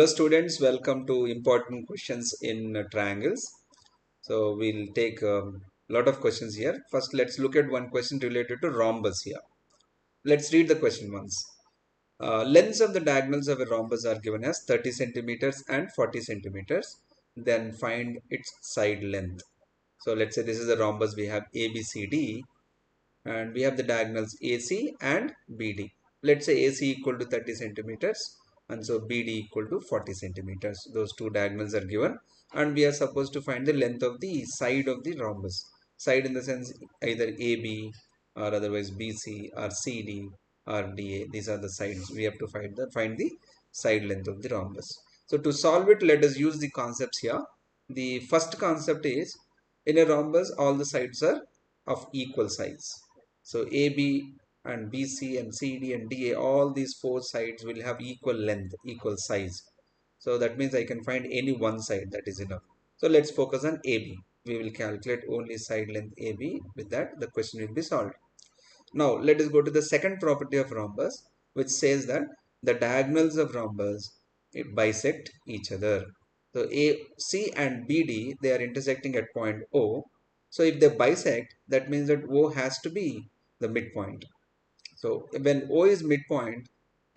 Hello students, welcome to important questions in triangles. So we'll take a lot of questions here. First, let's look at one question related to rhombus here. Let's read the question once. Lengths of the diagonals of a rhombus are given as 30 centimeters and 40 centimeters. Then find its side length. So let's say this is a rhombus. We have ABCD and we have the diagonals AC and BD. Let's say AC equal to 30 centimeters and so BD equal to 40 centimeters. Those two diagonals are given and we are supposed to find the length of the side of the rhombus. Side in the sense either AB or otherwise BC or CD or DA. These are the sides. We have to find the side length of the rhombus. So to solve it, let us use the concepts here. The first concept is in a rhombus all the sides are of equal size. So AB and BC and CD and DA, all these four sides will have equal length, equal size. So that means I can find any one side, that is enough. So let's focus on AB. We will calculate only side length AB. With that, the question will be solved. Now let us go to the second property of rhombus, which says that the diagonals of rhombus bisect each other. So AC and BD, they are intersecting at point O. So if they bisect, that means that O has to be the midpoint. So when O is midpoint,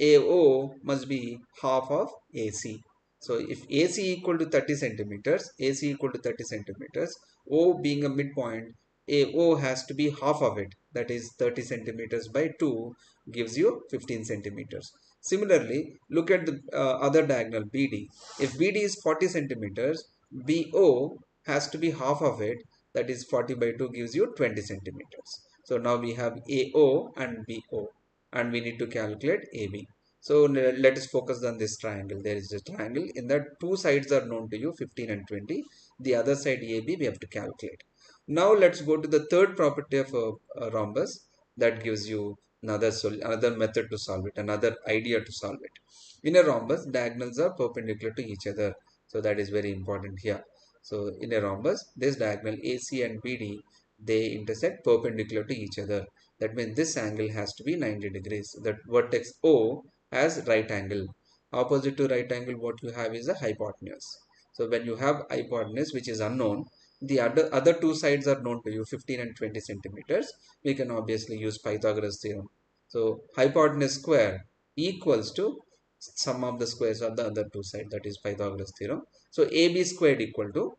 AO must be half of AC. So if AC equal to 30 centimeters, AC equal to 30 centimeters, O being a midpoint, AO has to be half of it. That is 30 centimeters by 2 gives you 15 centimeters. Similarly, look at the other diagonal BD. If BD is 40 centimeters, BO has to be half of it. That is 40 by 2 gives you 20 centimeters. So now we have AO and BO and we need to calculate AB. So let us focus on this triangle. There is a triangle in that two sides are known to you, 15 and 20. The other side AB we have to calculate. Now let's go to the third property of a rhombus that gives you another method to solve it, another idea to solve it. In a rhombus, diagonals are perpendicular to each other. So that is very important here. So in a rhombus, this diagonal AC and BD, they intersect perpendicular to each other. That means this angle has to be 90 degrees. That vertex O has right angle. Opposite to right angle, what you have is a hypotenuse. So when you have hypotenuse, which is unknown, the other two sides are known to you, 15 and 20 centimeters. We can obviously use Pythagoras theorem. So hypotenuse square equals to sum of the squares of the other two sides, that is Pythagoras theorem. So AB squared equal to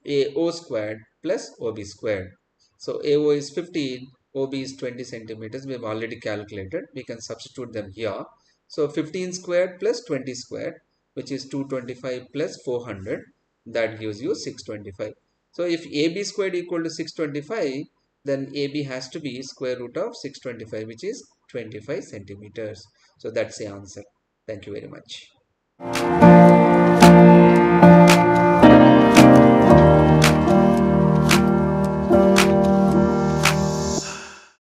AO squared plus OB squared. So AO is 15, OB is 20 centimeters. We have already calculated. We can substitute them here. So 15 squared plus 20 squared, which is 225 plus 400. That gives you 625. So if AB squared equal to 625, then AB has to be square root of 625, which is 25 centimeters. So that's the answer. Thank you very much.